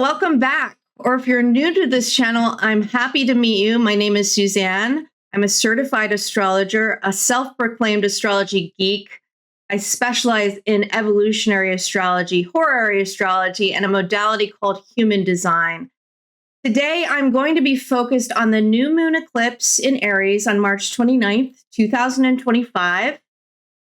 welcome back. Or if you're new to this channel, I'm happy to meet you. My name is Suzanne. I'm a certified astrologer, a self-proclaimed astrology geek. I specialize in evolutionary astrology, horary astrology, and a modality called human design. Today, I'm going to be focused on the new moon eclipse in Aries on March 29th, 2025.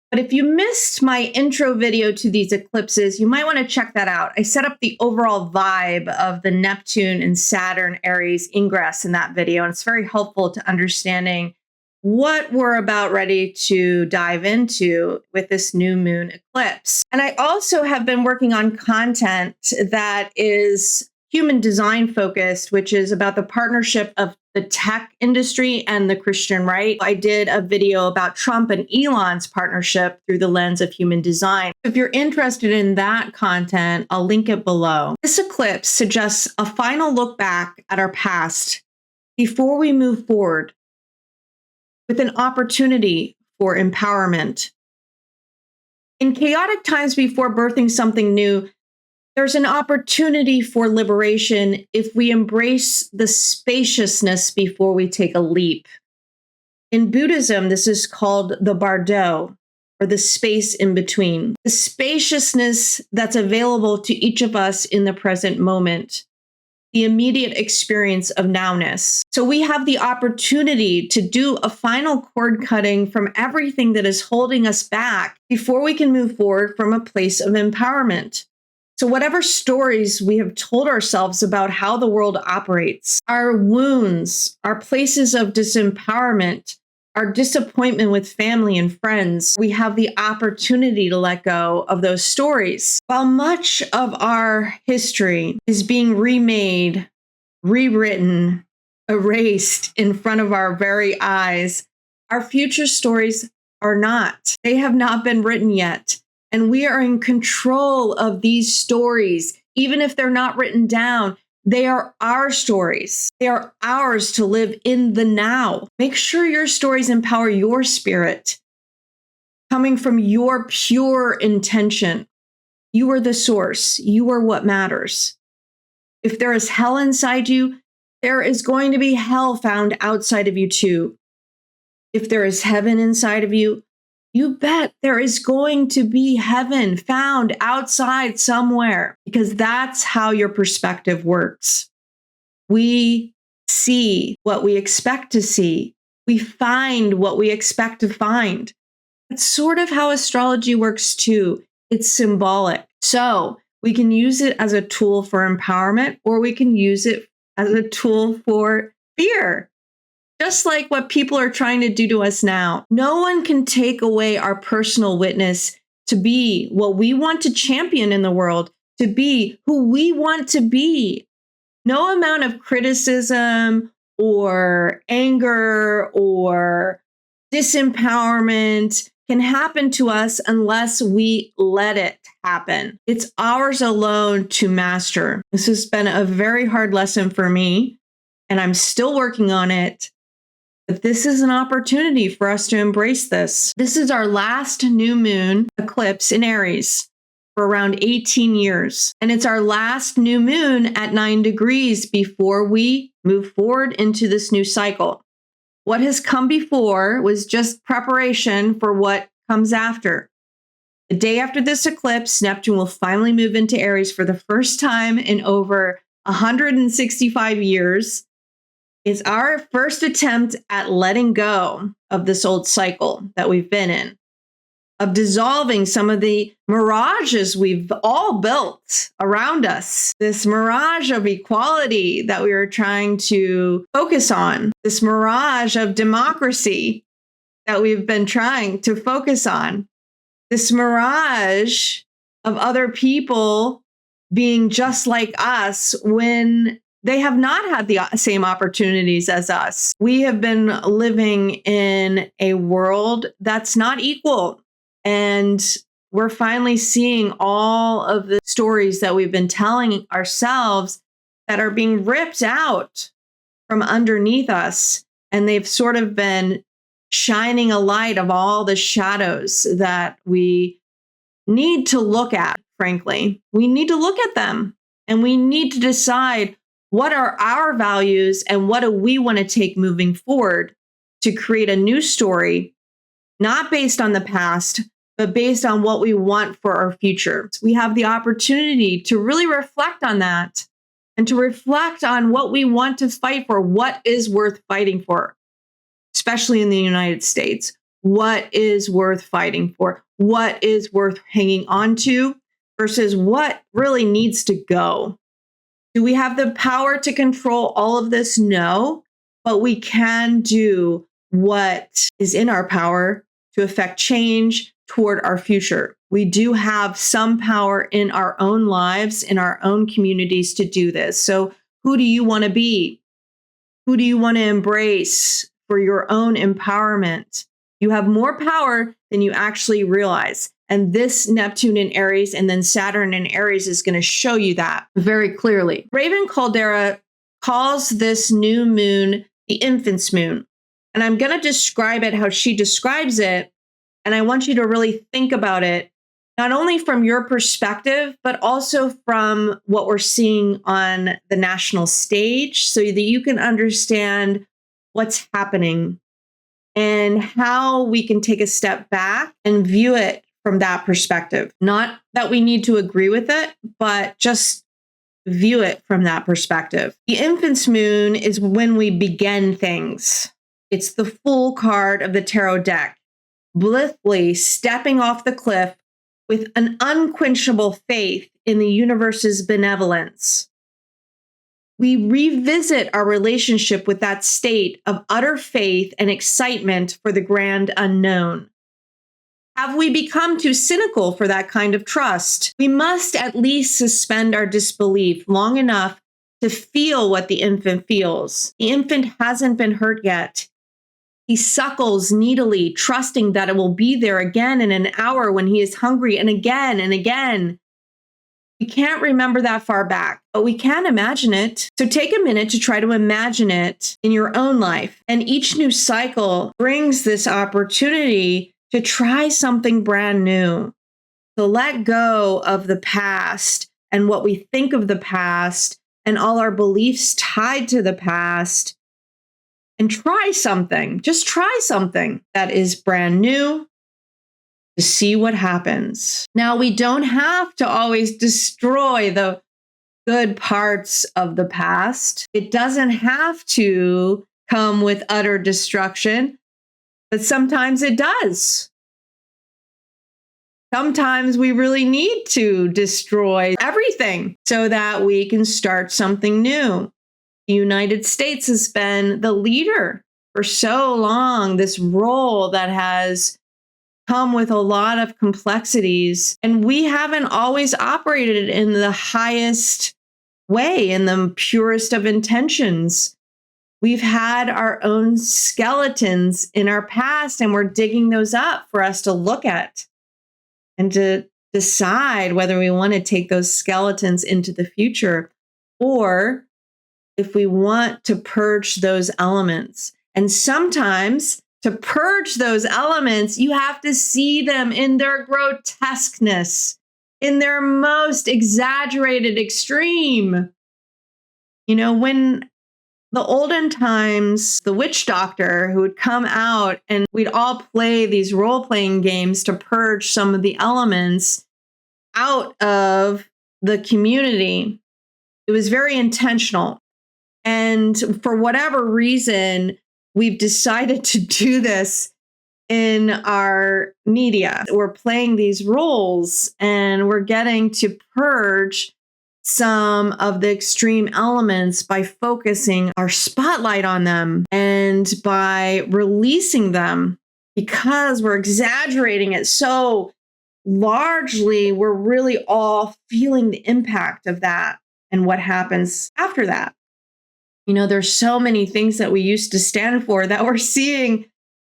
But if you missed my intro video to these eclipses, you might want to check that out. I set up the overall vibe of the Neptune and Saturn Aries ingress in that video, and it's very helpful to understanding what we're about ready to dive into with this new moon eclipse. And I also have been working on content that is human design focused, which is about the partnership of the tech industry and the Christian right. I did a video about Trump and Elon's partnership through the lens of human design. If you're interested in that content, I'll link it below. This eclipse suggests a final look back at our past before we move forward with an opportunity for empowerment. In chaotic times before birthing something new, there's an opportunity for liberation if we embrace the spaciousness before we take a leap. In Buddhism, this is called the bardo, or the space in between. The spaciousness that's available to each of us in the present moment, the immediate experience of nowness. So we have the opportunity to do a final cord cutting from everything that is holding us back before we can move forward from a place of empowerment. So whatever stories we have told ourselves about how the world operates, our wounds, our places of disempowerment, our disappointment with family and friends, we have the opportunity to let go of those stories. While much of our history is being remade, rewritten, erased in front of our very eyes, our future stories are not. They have not been written yet. And we are in control of these stories. Even if they're not written down, they are our stories. They are ours to live in the now. Make sure your stories empower your spirit, coming from your pure intention. You are the source. You are what matters. If there is hell inside you, there is going to be hell found outside of you too. If there is heaven inside of you, you bet there is going to be heaven found outside somewhere, because that's how your perspective works. We see what we expect to see. We find what we expect to find. That's sort of how astrology works too. It's symbolic. So we can use it as a tool for empowerment, or we can use it as a tool for fear. Just like what people are trying to do to us now. No one can take away our personal witness to be what we want to champion in the world, to be who we want to be. No amount of criticism or anger or disempowerment can happen to us unless we let it happen. It's ours alone to master. This has been a very hard lesson for me, and I'm still working on it. But this is an opportunity for us to embrace this. This is our last new moon eclipse in Aries for around 18 years. And it's our last new moon at 9 degrees before we move forward into this new cycle. What has come before was just preparation for what comes after. The day after this eclipse, Neptune will finally move into Aries for the first time in over 165 years. It's our first attempt at letting go of this old cycle that we've been in, of dissolving some of the mirages we've all built around us. This mirage of equality that we were trying to focus on, this mirage of democracy that we've been trying to focus on, this mirage of other people being just like us when they have not had the same opportunities as us. We have been living in a world that's not equal. And we're finally seeing all of the stories that we've been telling ourselves that are being ripped out from underneath us. And they've sort of been shining a light of all the shadows that we need to look at, frankly. We need to look at them And we need to decide what are our values and what do we want to take moving forward to create a new story, not based on the past, but based on what we want for our future. We have the opportunity to really reflect on that and to reflect on what we want to fight for, what is worth fighting for, especially in the United States. What is worth fighting for? What is worth hanging on to versus what really needs to go? Do we have the power to control all of this? No, but we can do what is in our power to affect change toward our future. We do have some power in our own lives, in our own communities to do this. So, who do you want to be? Who do you want to embrace for your own empowerment? You have more power than you actually realize. And this Neptune in Aries and then Saturn in Aries is going to show you that very clearly. Raven Caldera calls this new moon the infant's moon. And I'm going to describe it how she describes it. And I want you to really think about it, not only from your perspective, but also from what we're seeing on the national stage so that you can understand what's happening and how we can take a step back and view it from that perspective. Not that we need to agree with it, but just view it from that perspective. The infant's moon is when we begin things. It's the full card of the tarot deck, blithely stepping off the cliff with an unquenchable faith in the universe's benevolence. We revisit our relationship with that state of utter faith and excitement for the grand unknown. Have we become too cynical for that kind of trust? We must at least suspend our disbelief long enough to feel what the infant feels. The infant hasn't been hurt yet. He suckles needily, trusting that it will be there again in an hour when he is hungry, and again and again. We can't remember that far back, but we can imagine it. So take a minute to try to imagine it in your own life. And each new cycle brings this opportunity to try something brand new, to let go of the past and what we think of the past and all our beliefs tied to the past, and try something. Just try something that is brand new to see what happens. Now, we don't have to always destroy the good parts of the past. It doesn't have to come with utter destruction, but sometimes it does. Sometimes we really need to destroy everything so that we can start something new. The United States has been the leader for so long, this role that has come with a lot of complexities, and we haven't always operated in the highest way, in the purest of intentions. We've had our own skeletons in our past, and we're digging those up for us to look at and to decide whether we want to take those skeletons into the future or if we want to purge those elements. And sometimes to purge those elements, you have to see them in their grotesqueness, in their most exaggerated extreme. You know, when the olden times, the witch doctor who would come out and we'd all play these role-playing games to purge some of the elements out of the community, it was very intentional. And for whatever reason, we've decided to do this in our media. We're playing these roles and we're getting to purge some of the extreme elements by focusing our spotlight on them and by releasing them. Because we're exaggerating it so largely, we're really all feeling the impact of that and what happens after that. You know, there's so many things that we used to stand for that we're seeing,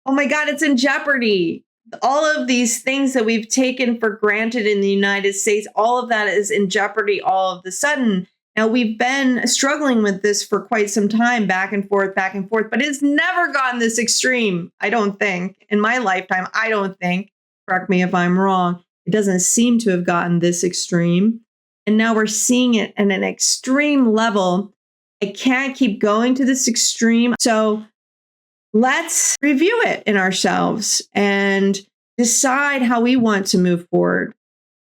oh my God, it's in jeopardy. All of these things that we've taken for granted in the United States, all of that is in jeopardy all of the sudden. Now, we've been struggling with this for quite some time, back and forth, but it's never gotten this extreme, I don't think. In my lifetime, I don't think, correct me if I'm wrong, it doesn't seem to have gotten this extreme. And now we're seeing it at an extreme level. I can't keep going to this extreme. So let's review it in ourselves and decide how we want to move forward.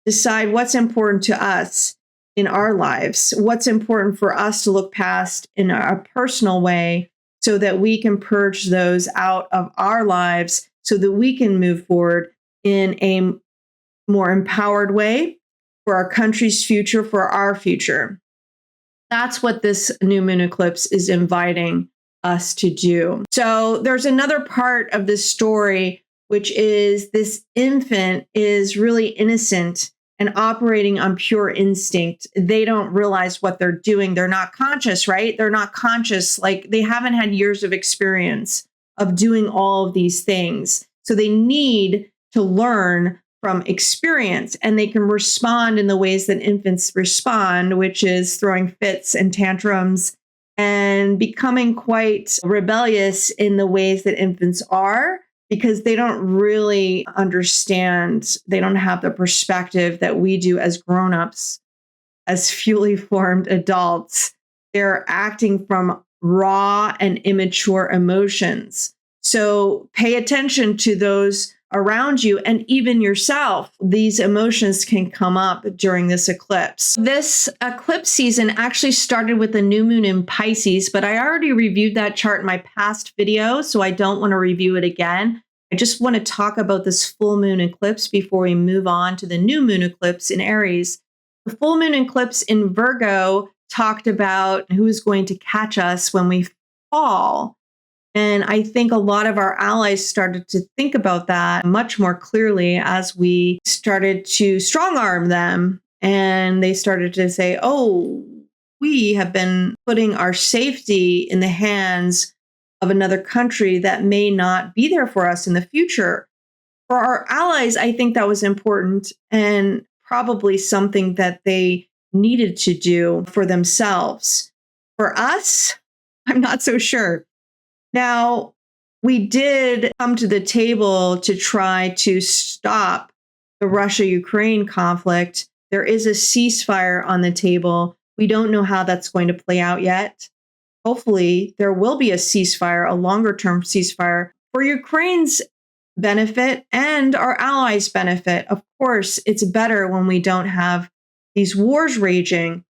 Decide what's important to us in our lives, what's important for us to look past in a personal way so that we can purge those out of our lives so that we can move forward in a more empowered way for our country's future, for our future. That's what this new moon eclipse is inviting us to do. So there's another part of this story, which is this infant is really innocent and operating on pure instinct. They don't realize what they're doing. They're not conscious, right? They're not conscious. Like they haven't had years of experience of doing all of these things. So they need to learn from experience, and they can respond in the ways that infants respond, which is throwing fits and tantrums and becoming quite rebellious in the ways that infants are, because they don't really understand, they don't have the perspective that we do as grown-ups, as fully formed adults. They're acting from raw and immature emotions. So pay attention to those around you and even yourself. These emotions can come up during this eclipse. This eclipse season actually started with the new moon in Pisces, but I already reviewed that chart in my past video, so I don't want to review it again. I just want to talk about this full moon eclipse before we move on to the new moon eclipse in Aries. The full moon eclipse in Virgo talked about who is going to catch us when we fall. And I think a lot of our allies started to think about that much more clearly as we started to strong arm them. And they started to say, oh, we have been putting our safety in the hands of another country that may not be there for us in the future. For our allies, I think that was important and probably something that they needed to do for themselves. For us, I'm not so sure. Now, we did come to the table to try to stop the Russia-Ukraine conflict. There is a ceasefire on the table. We don't know how that's going to play out yet. Hopefully, there will be a ceasefire, a longer-term ceasefire for Ukraine's benefit and our allies' benefit. Of course, it's better when we don't have these wars raging.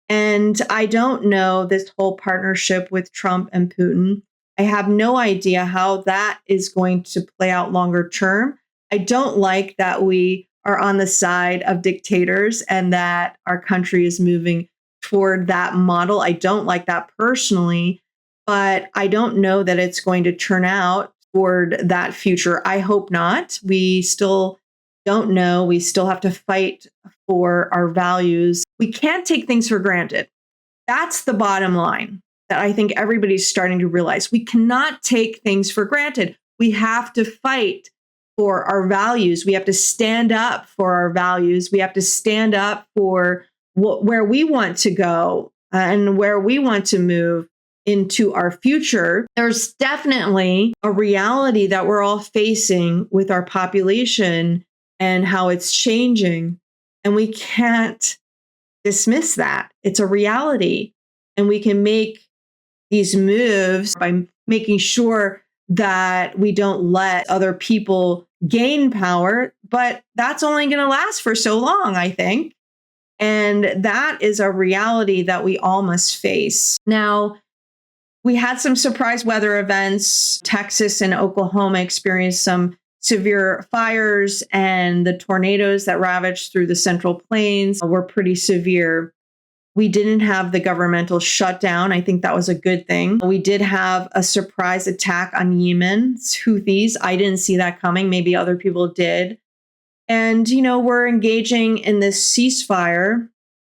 And I don't know this whole partnership with Trump and Putin. I have no idea how that is going to play out longer term. I don't like that we are on the side of dictators and that our country is moving toward that model. I don't like that personally, but I don't know that it's going to turn out toward that future. I hope not. We still don't know. We still have to fight for our values. We can't take things for granted. That's the bottom line that I think everybody's starting to realize. We cannot take things for granted. We have to fight for our values. We have to stand up for our values. We have to stand up for where we want to go and where we want to move into our future. There's definitely a reality that we're all facing with our population and how it's changing. And we can't dismiss that. It's a reality. And we can make these moves by making sure that we don't let other people gain power, but that's only going to last for so long, I think. And that is a reality that we all must face. Now, we had some surprise weather events. Texas and Oklahoma experienced some severe fires, and the tornadoes that ravaged through the Central Plains were pretty severe. We didn't have the governmental shutdown. I think that was a good thing. We did have a surprise attack on Yemen's Houthis. I didn't see that coming. Maybe other people did. And, we're engaging in this ceasefire,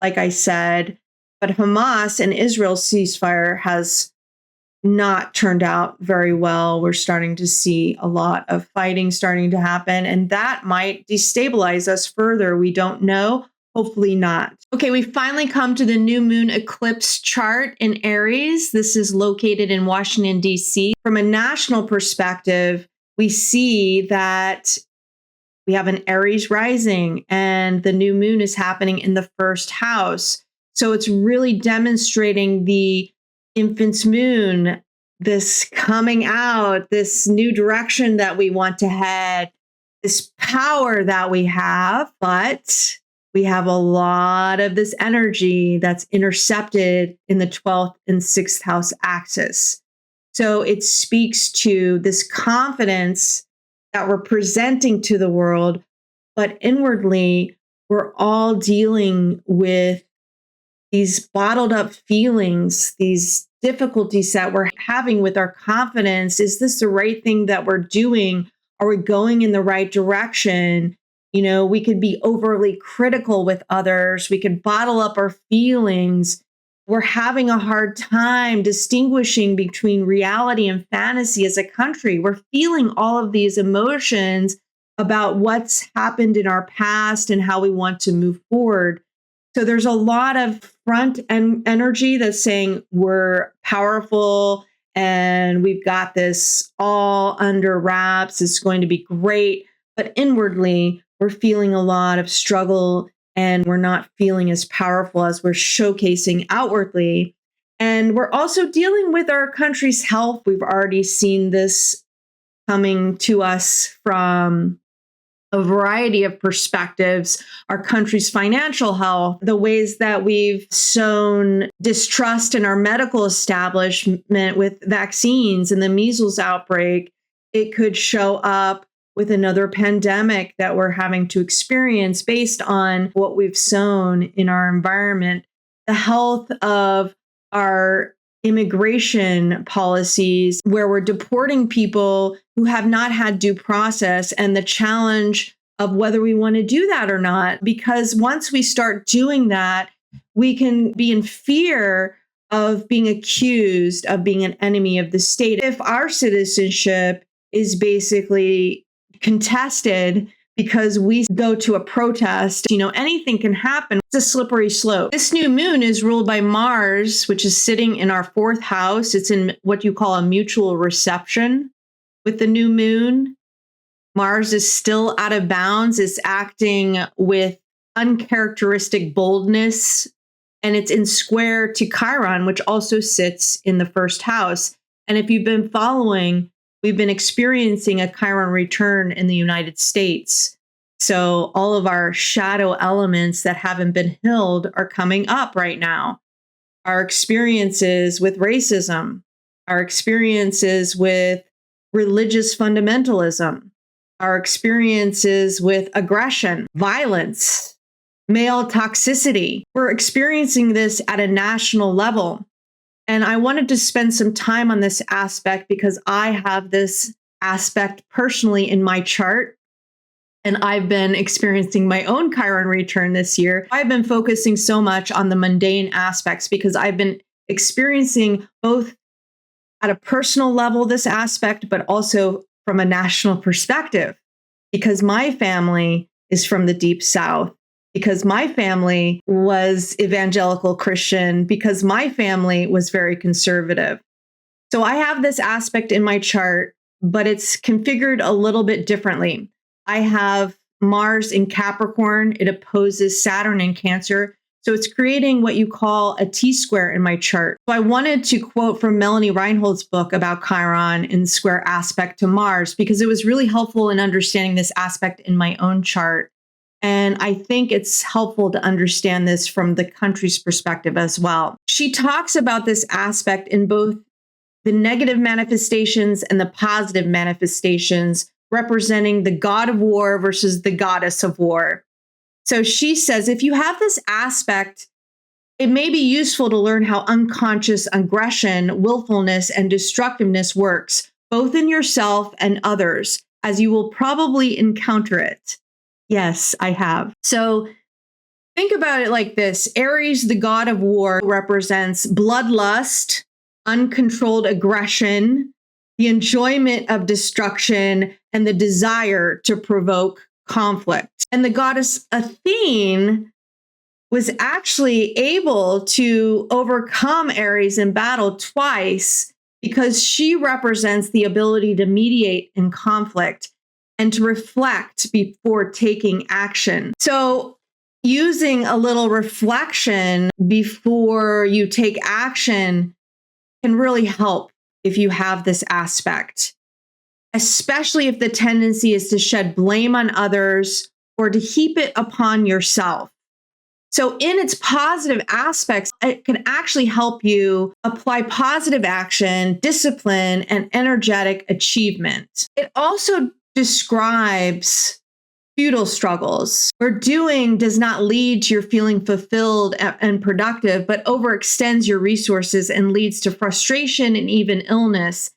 like I said, but Hamas and Israel's ceasefire has not turned out very well. We're starting to see a lot of fighting starting to happen, and that might destabilize us further. We don't know. Hopefully not. Okay, we finally come to the new moon eclipse chart in Aries. This is located in Washington, D.C. From a national perspective, we see that We have an Aries rising, and the new moon is happening in the first house. So it's really demonstrating the infant's moon, this coming out, this new direction that we want to head, this power that we have, but we have a lot of this energy that's intercepted in the 12th and 6th house axis. So it speaks to this confidence that we're presenting to the world, but inwardly, we're all dealing with these bottled up feelings, these difficulties that we're having with our confidence. Is this the right thing that we're doing? Are we going in the right direction? You know, we could be overly critical with others. We could bottle up our feelings. We're having a hard time distinguishing between reality and fantasy as a country. We're feeling all of these emotions about what's happened in our past and how we want to move forward. So there's a lot of front end energy that's saying we're powerful and we've got this all under wraps. It's going to be great. But inwardly, we're feeling a lot of struggle and we're not feeling as powerful as we're showcasing outwardly. And we're also dealing with our country's health. We've already seen this coming to us from a variety of perspectives, our country's financial health, the ways that we've sown distrust in our medical establishment with vaccines and the measles outbreak. It could show up with another pandemic that we're having to experience based on what we've sown in our environment. The health of our immigration policies, where we're deporting people who have not had due process, and the challenge of whether we want to do that or not. Because once we start doing that, we can be in fear of being accused of being an enemy of the state. If our citizenship is basically contested because we go to a protest, you know, anything can happen. It's a slippery slope. This new moon is ruled by Mars, which is sitting in our 4th house. It's in what you call a mutual reception with the new moon. Mars is still out of bounds. It's acting with uncharacteristic boldness, and it's in square to Chiron, which also sits in the 1st house. And if you've been following, we've been experiencing a Chiron return in the United States. So all of our shadow elements that haven't been healed are coming up right now. Our experiences with racism, our experiences with religious fundamentalism, our experiences with aggression, violence, male toxicity. We're experiencing this at a national level. And I wanted to spend some time on this aspect because I have this aspect personally in my chart. And I've been experiencing my own Chiron return this year. I've been focusing so much on the mundane aspects because I've been experiencing both at a personal level this aspect, but also from a national perspective, because my family is from the Deep South, because my family was evangelical Christian, because my family was very conservative. So I have this aspect in my chart, but it's configured a little bit differently. I have Mars in Capricorn. It opposes Saturn in Cancer. So it's creating what you call a T-square in my chart. So I wanted to quote from Melanie Reinhold's book about Chiron in square aspect to Mars, because it was really helpful in understanding this aspect in my own chart. And I think it's helpful to understand this from the country's perspective as well. She talks about this aspect in both the negative manifestations and the positive manifestations, representing the god of war versus the goddess of war. So she says, if you have this aspect, it may be useful to learn how unconscious aggression, willfulness, and destructiveness works, both in yourself and others, as you will probably encounter it. Yes, I have. So think about it like this. Aries, the god of war, represents bloodlust, uncontrolled aggression, the enjoyment of destruction, and the desire to provoke conflict. And the goddess Athene was actually able to overcome Aries in battle twice because she represents the ability to mediate in conflict. and to reflect before taking action. So, using a little reflection before you take action can really help if you have this aspect, especially if the tendency is to shed blame on others or to heap it upon yourself. So, in its positive aspects, it can actually help you apply positive action, discipline, and energetic achievement. It also describes futile struggles where doing does not lead to your feeling fulfilled and productive, but overextends your resources and leads to frustration and even illness.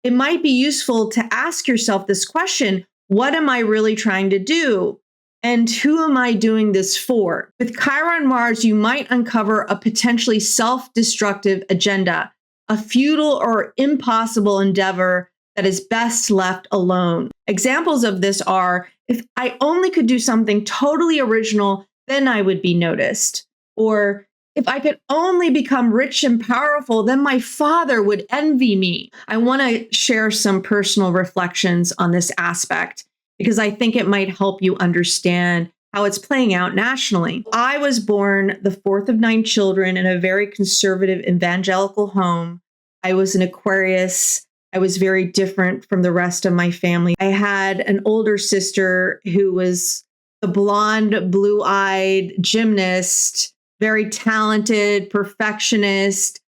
It might be useful to ask yourself this question: what am I really trying to do? And who am I doing this for? With Chiron Mars, you might uncover a potentially self-destructive agenda, a futile or impossible endeavor that is best left alone. Examples of this are: if I only could do something totally original, then I would be noticed. Or if I could only become rich and powerful, then my father would envy me. I want to share some personal reflections on this aspect, because I think it might help you understand how it's playing out nationally. I was born the fourth of 9 children in a very conservative evangelical home. I was an Aquarius. I was very different from the rest of my family. I had an older sister who was the blonde, blue-eyed gymnast, very talented, perfectionist.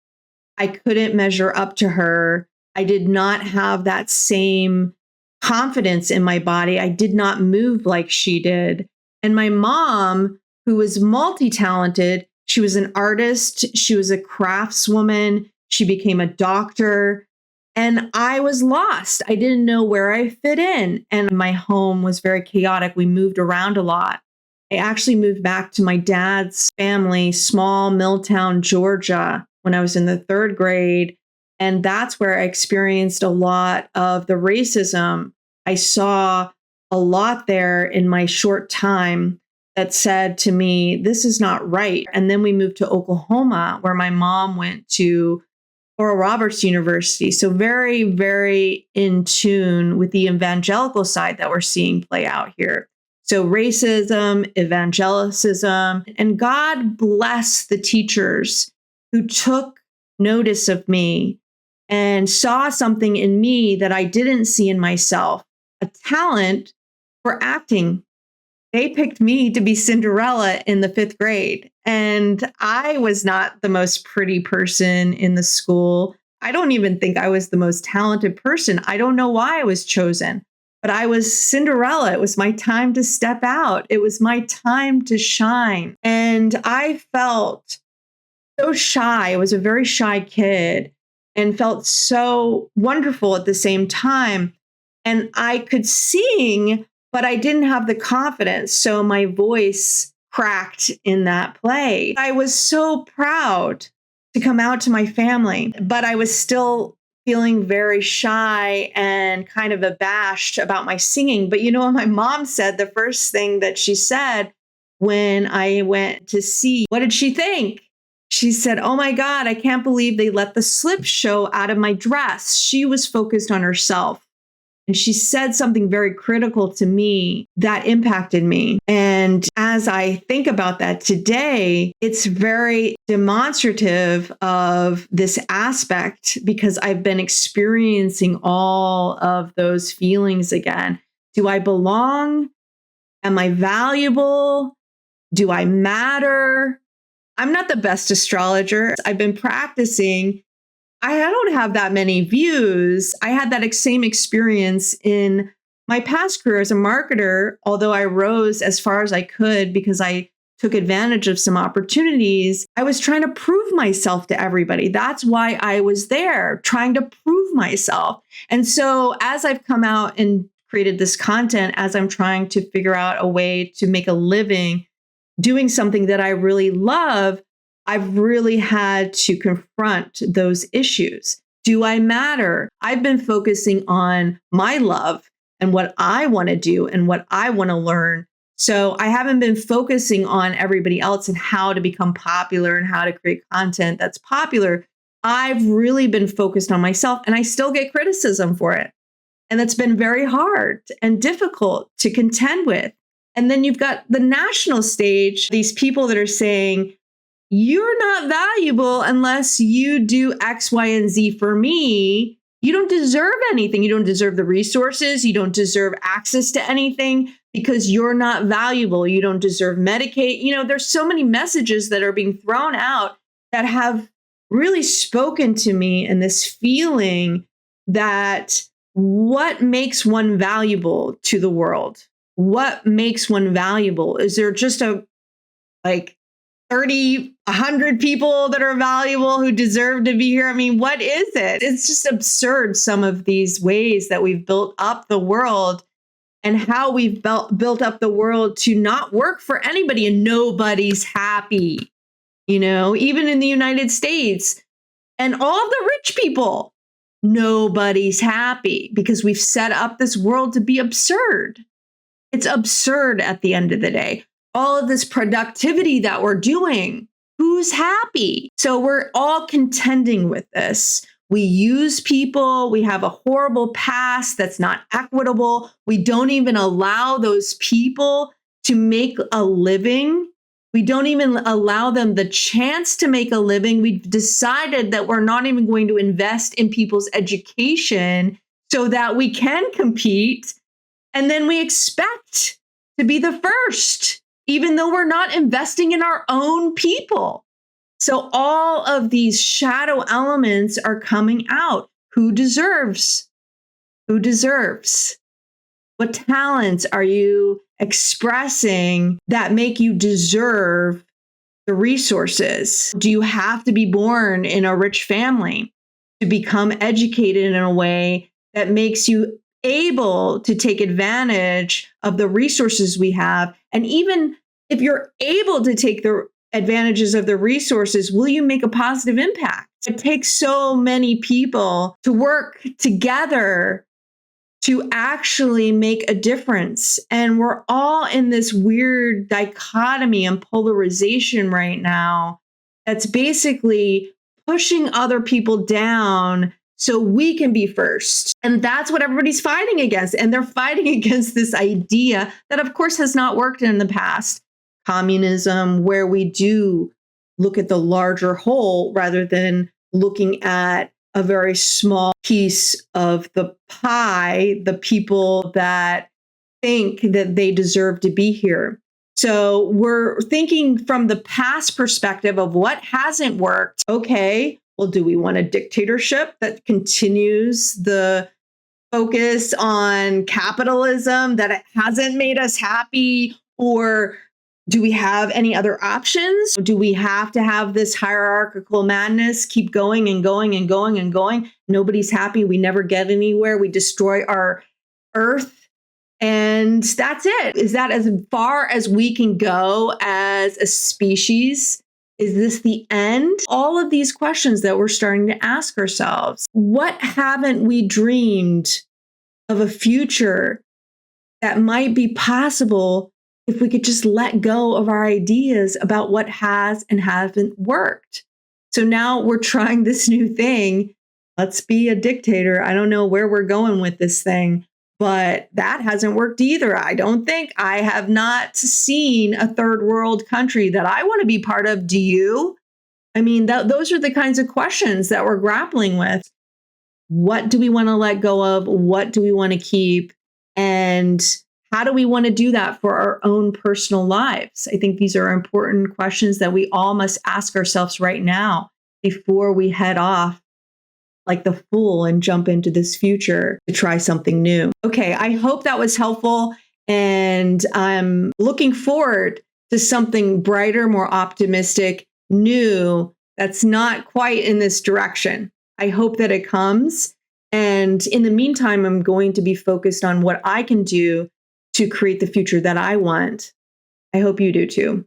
I couldn't measure up to her. I did not have that same confidence in my body. I did not move like she did. And my mom, who was multi-talented, she was an artist, she was a craftswoman, she became a doctor, and I was lost. I didn't know where I fit in. And my home was very chaotic. We moved around a lot. I actually moved back to my dad's family, small Milltown, Georgia, when I was in the 3rd grade. And that's where I experienced a lot of the racism. I saw a lot there in my short time that said to me, this is not right. And then we moved to Oklahoma, where my mom went to Oral Roberts University. So very, very in tune with the evangelical side that we're seeing play out here. So racism, evangelicism, and God bless the teachers who took notice of me and saw something in me that I didn't see in myself, a talent for acting. They picked me to be Cinderella in the 5th grade. And I was not the most pretty person in the school. I don't even think I was the most talented person. I don't know why I was chosen, but I was Cinderella. It was my time to step out. It was my time to shine. And I felt so shy. I was a very shy kid and felt so wonderful at the same time. And I could sing, but I didn't have the confidence. So my voice cracked in that play. I was so proud to come out to my family, but I was still feeling very shy and kind of abashed about my singing. But you know what my mom said? The first thing that she said when I went to see, what did she think? She said, "Oh my God, I can't believe they let the slip show out of my dress." She was focused on herself. And she said something very critical to me that impacted me. And as I think about that today, it's very demonstrative of this aspect, because I've been experiencing all of those feelings again. Do I belong? Am I valuable? Do I matter? I'm not the best astrologer. I've been practicing. I don't have that many views. I had that same experience in my past career as a marketer, although I rose as far as I could because I took advantage of some opportunities. I was trying to prove myself to everybody. That's why I was there, trying to prove myself. And so as I've come out and created this content, as I'm trying to figure out a way to make a living doing something that I really love, I've really had to confront those issues. Do I matter? I've been focusing on my love and what I want to do and what I want to learn. So I haven't been focusing on everybody else and how to become popular and how to create content that's popular. I've really been focused on myself, and I still get criticism for it. And that's been very hard and difficult to contend with. And then you've got the national stage, these people that are saying, you're not valuable unless you do X, Y, and Z for me. You don't deserve anything. You don't deserve the resources. You don't deserve access to anything because you're not valuable. You don't deserve Medicaid. There's so many messages that are being thrown out that have really spoken to me, and this feeling that what makes one valuable to the world? What makes one valuable? Is there just a 30, 100 people that are valuable who deserve to be here? I mean, what is it? It's just absurd, some of these ways that we've built up the world and how we've built up the world to not work for anybody, and nobody's happy, even in the United States. And all the rich people, nobody's happy because we've set up this world to be absurd. It's absurd at the end of the day. All of this productivity that we're doing, who's happy? So we're all contending with this. We use people. We have a horrible past that's not equitable. We don't even allow those people to make a living. We don't even allow them the chance to make a living. We've decided that we're not even going to invest in people's education so that we can compete. And then we expect to be the first, even though we're not investing in our own people. So all of these shadow elements are coming out. Who deserves? Who deserves? What talents are you expressing that make you deserve the resources? Do you have to be born in a rich family to become educated in a way that makes you able to take advantage of the resources we have? And even if you're able to take the advantages of the resources, will you make a positive impact? It takes so many people to work together to actually make a difference. And we're all in this weird dichotomy and polarization right now that's basically pushing other people down so we can be first. And that's what everybody's fighting against. And they're fighting against this idea that, of course, has not worked in the past. Communism, where we do look at the larger whole rather than looking at a very small piece of the pie, the people that think that they deserve to be here. So we're thinking from the past perspective of what hasn't worked. Okay, well, do we want a dictatorship that continues the focus on capitalism, that it hasn't made us happy? Or do we have any other options? Do we have to have this hierarchical madness keep going and going and going and going? Nobody's happy. We never get anywhere. We destroy our earth. And that's it. Is that as far as we can go as a species? Is this the end? All of these questions that we're starting to ask ourselves. What haven't we dreamed of a future that might be possible if we could just let go of our ideas about what has and hasn't worked? So now we're trying this new thing. Let's be a dictator. I don't know where we're going with this thing, but that hasn't worked either. I don't think. I have not seen a third world country that I want to be part of. Do you? I mean, those are the kinds of questions that we're grappling with. What do we want to let go of? What do we want to keep? And how do we want to do that for our own personal lives? I think these are important questions that we all must ask ourselves right now before we head off like the fool and jump into this future to try something new. Okay, I hope that was helpful. And I'm looking forward to something brighter, more optimistic, new, that's not quite in this direction. I hope that it comes. And in the meantime, I'm going to be focused on what I can do to create the future that I want. I hope you do too.